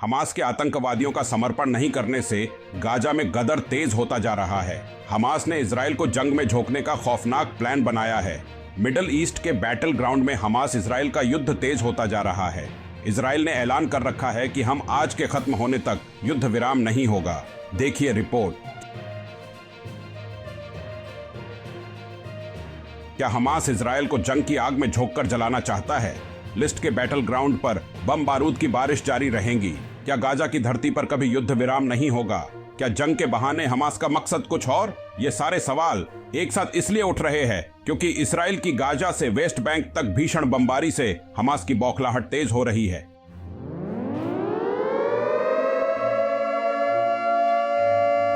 Hamas के आतंकवादियों का समर्पण नहीं करने से गाजा में गदर तेज होता जा रहा है। हमास ने इजराइल को जंग में झोंकने का खौफनाक प्लान बनाया है। मिडल ईस्ट के बैटल ग्राउंड में हमास इजराइल का युद्ध तेज होता जा रहा है। इजराइल ने ऐलान कर रखा है कि हम आज के खत्म होने तक युद्ध विराम नहीं होगा। देखिए रिपोर्ट। क्या हमास इजराइल को जंग की आग में झोंककर जलाना चाहता है? लिस्ट के बैटल ग्राउंड पर बम बारूद की बारिश जारी रहेगी। क्या गाजा की धरती पर कभी युद्ध विराम नहीं होगा? क्या जंग के बहाने हमास का मकसद कुछ और? ये सारे सवाल एक साथ इसलिए उठ रहे हैं क्योंकि इसराइल की गाजा से वेस्ट बैंक तक भीषण बमबारी से हमास की बौखलाहट तेज हो रही है।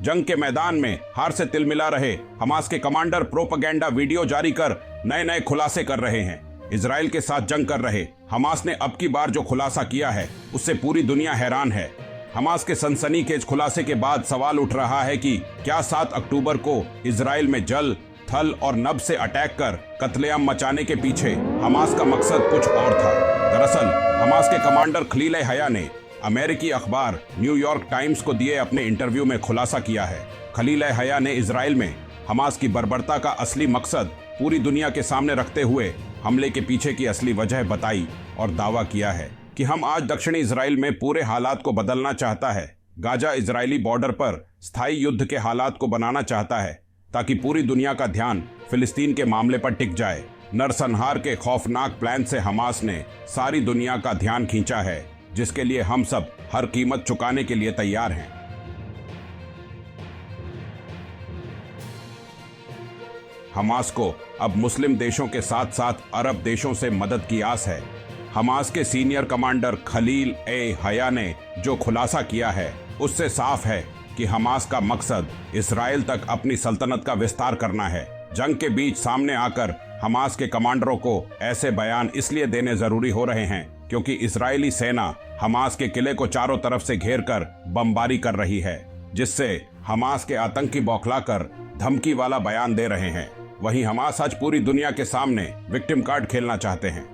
जंग के मैदान में हार से तिलमिला रहे हमास के कमांडर प्रोपेगेंडा वीडियो जारी कर नए नए खुलासे कर रहे हैं। इजराइल के साथ जंग कर रहे हमास ने अब की बार जो खुलासा किया है उससे पूरी दुनिया हैरान है। हमास के सनसनीखेज खुलासे के बाद सवाल उठ रहा है कि क्या 7 अक्टूबर को इजराइल में जल, थल और नभ से अटैक कर कत्लेआम मचाने के पीछे हमास का मकसद कुछ और था। दरअसल हमास के कमांडर खलील हया ने अमेरिकी अखबार न्यूयॉर्क टाइम्स को दिए अपने इंटरव्यू में खुलासा किया है। खलील हया ने इजराइल में हमास की बर्बरता का असली मकसद पूरी दुनिया के सामने रखते हुए हमले के पीछे की असली वजह बताई और दावा किया है कि हम आज दक्षिणी इजराइल में पूरे हालात को बदलना चाहता है। गाजा इजरायली बॉर्डर पर स्थायी युद्ध के हालात को बनाना चाहता है ताकि पूरी दुनिया का ध्यान फिलिस्तीन के मामले पर टिक जाए। नरसंहार के खौफनाक प्लान से हमास ने सारी दुनिया का ध्यान खींचा है, जिसके लिए हम सब हर कीमत चुकाने के लिए तैयार हैं। हमास को अब मुस्लिम देशों के साथ साथ अरब देशों से मदद की आस है। हमास के सीनियर कमांडर खलील हया ने जो खुलासा किया है उससे साफ है कि हमास का मकसद इजराइल तक अपनी सल्तनत का विस्तार करना है। जंग के बीच सामने आकर हमास के कमांडरों को ऐसे बयान इसलिए देने जरूरी हो रहे हैं क्योंकि इजरायली सेना हमास के किले को चारों तरफ से घेर कर बमबारी कर रही है, जिससे हमास के आतंकी बौखलाकर धमकी वाला बयान दे रहे हैं। वहीं हमास आज पूरी दुनिया के सामने विक्टिम कार्ड खेलना चाहते हैं।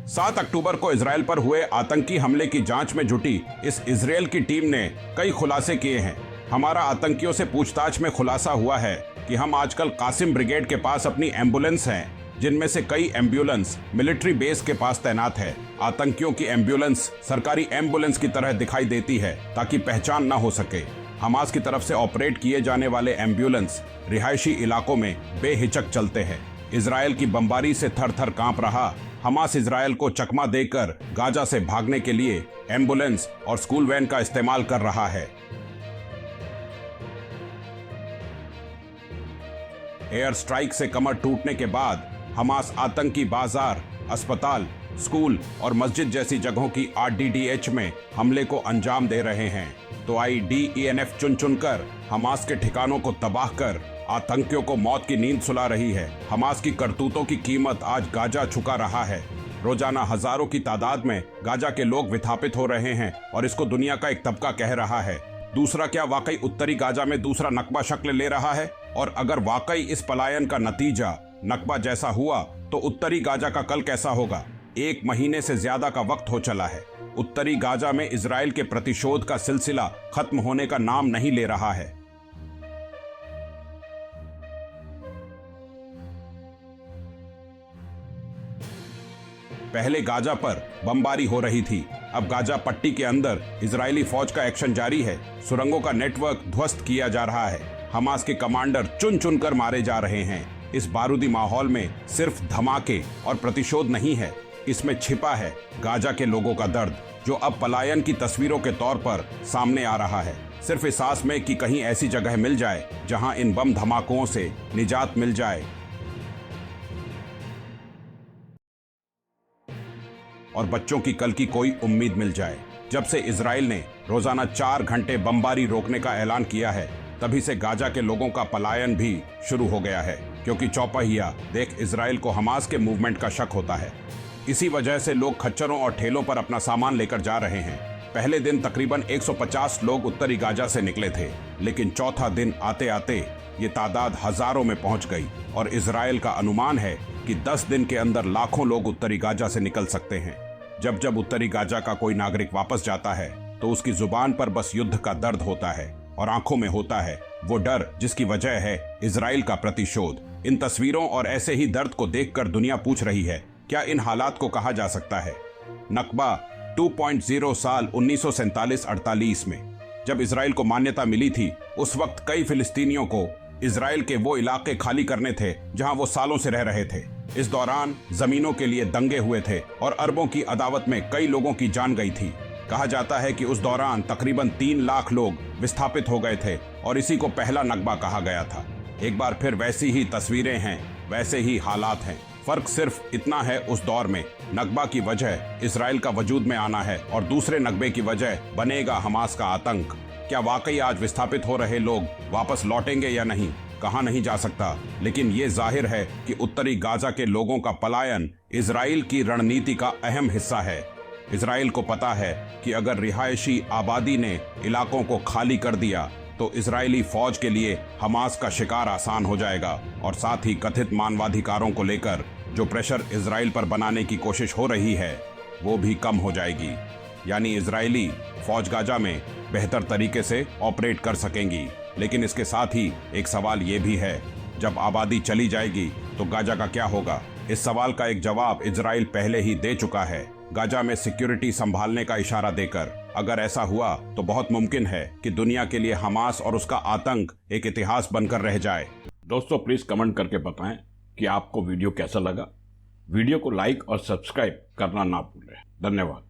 7 अक्टूबर को इजराइल पर हुए आतंकी हमले की जांच में जुटी इस इजराइल की टीम ने कई खुलासे किए हैं। हमारा आतंकियों से पूछताछ में खुलासा हुआ है कि हम आजकल कासिम ब्रिगेड के पास अपनी एम्बुलेंस हैं, जिनमें से कई एम्बुलेंस मिलिट्री बेस के पास तैनात है। आतंकियों की एम्बुलेंस सरकारी एम्बुलेंस की तरह दिखाई देती है ताकि पहचान न हो सके। हमास की तरफ से ऑपरेट किए जाने वाले एम्बुलेंस रिहायशी इलाकों में बेहिचक चलते हैं। इजराइल की बमबारी से थर थर कांप रहा हमास इजराइल को चकमा देकर गाजा से भागने के लिए एम्बुलेंस और स्कूल वैन का इस्तेमाल कर रहा है। एयर स्ट्राइक से कमर टूटने के बाद हमास आतंकी बाजार, अस्पताल, स्कूल और मस्जिद जैसी जगहों की RDDH में हमले को अंजाम दे रहे हैं। तो IDENF चुन चुनकर हमास के ठिकानों को तबाह कर आतंकियों को मौत की नींद सुला रही है। हमास की करतूतों की कीमत आज गाजा चुका रहा है। रोजाना हजारों की तादाद में गाजा के लोग विस्थापित हो रहे हैं और इसको दुनिया का एक तबका कह रहा है। दूसरा क्या वाकई उत्तरी गाजा में दूसरा नकबा शक्ल ले रहा है? और अगर वाकई इस पलायन का नतीजा नकबा जैसा हुआ तो उत्तरी गाजा का कल कैसा होगा? 1 महीने से ज्यादा का वक्त हो चला है। उत्तरी गाजा में इजराइल के प्रतिशोध का सिलसिला खत्म होने का नाम नहीं ले रहा है। पहले गाजा पर बमबारी हो रही थी, अब गाजा पट्टी के अंदर इजरायली फौज का एक्शन जारी है। सुरंगों का नेटवर्क ध्वस्त किया जा रहा है। हमास के कमांडर चुन चुनकर मारे जा रहे हैं। इस बारूदी माहौल में सिर्फ धमाके और प्रतिशोध नहीं है, इसमें छिपा है गाजा के लोगों का दर्द, जो अब पलायन की तस्वीरों के तौर पर सामने आ रहा है। सिर्फ इस आस में कि कहीं ऐसी जगह मिल जाए जहां इन बम धमाकों से निजात मिल जाए और बच्चों की कल की कोई उम्मीद मिल जाए। जब से इजराइल ने रोजाना 4 घंटे बमबारी रोकने का ऐलान किया है, तभी से गाजा के लोगों का पलायन भी शुरू हो गया है, क्योंकि चौपहिया देख इजराइल को हमास के मूवमेंट का शक होता है। इसी वजह से लोग खच्चरों और ठेलों पर अपना सामान लेकर जा रहे हैं। पहले दिन तकरीबन 150 लोग उत्तरी गाजा से निकले थे, लेकिन चौथा दिन आते आते ये तादाद हजारों में पहुंच गई और इजराइल का अनुमान है कि 10 दिन के अंदर लाखों लोग उत्तरी गाजा से निकल सकते हैं। जब जब उत्तरी गाजा का कोई नागरिक वापस जाता है तो उसकी जुबान पर बस युद्ध का दर्द होता है और आंखों में होता है वो डर जिसकी वजह है इजराइल का प्रतिशोध। इन तस्वीरों और ऐसे ही दर्द को देखकर दुनिया पूछ रही है, क्या इन हालात को कहा जा सकता है नकबा 2.0 साल 1947-48 में जब इजराइल को मान्यता मिली थी, उस वक्त कई फिलिस्तीनियों को इजराइल के वो इलाके खाली करने थे जहां वो सालों से रह रहे थे। इस दौरान जमीनों के लिए दंगे हुए थे और अरबों की अदावत में कई लोगों की जान गई थी। कहा जाता है कि उस दौरान तकरीबन 3 लाख लोग विस्थापित हो गए थे और इसी को पहला नकबा कहा गया था। एक बार फिर वैसी ही तस्वीरें हैं, वैसे ही हालात हैं। फर्क सिर्फ इतना है, उस दौर में नकबा की वजह इजराइल का वजूद में आना है और दूसरे नकबे की वजह बनेगा हमास का आतंक। क्या वाकई आज विस्थापित हो रहे लोग वापस लौटेंगे या नहीं, कहा नहीं जा सकता, लेकिन ये जाहिर है कि उत्तरी गाजा के लोगों का पलायन इजराइल की रणनीति का अहम हिस्सा है। इजराइल को पता है कि अगर रिहायशी आबादी ने इलाकों को खाली कर दिया तो इजरायली फौज के लिए हमास का शिकार आसान हो जाएगा और साथ ही कथित मानवाधिकारों को लेकर जो प्रेशर इजराइल पर बनाने की कोशिश हो रही है वो भी कम हो जाएगी। यानी इजरायली फौज गाजा में बेहतर तरीके से ऑपरेट कर सकेंगी। लेकिन इसके साथ ही एक सवाल ये भी है, जब आबादी चली जाएगी तो गाजा का क्या होगा? इस सवाल का एक जवाब इजराइल पहले ही दे चुका है, गाजा में सिक्योरिटी संभालने का इशारा देकर। अगर ऐसा हुआ तो बहुत मुमकिन है कि दुनिया के लिए हमास और उसका आतंक एक इतिहास बनकर रह जाए। दोस्तों प्लीज कमेंट करके बताएं कि आपको वीडियो कैसा लगा। वीडियो को लाइक और सब्सक्राइब करना ना भूलें। धन्यवाद।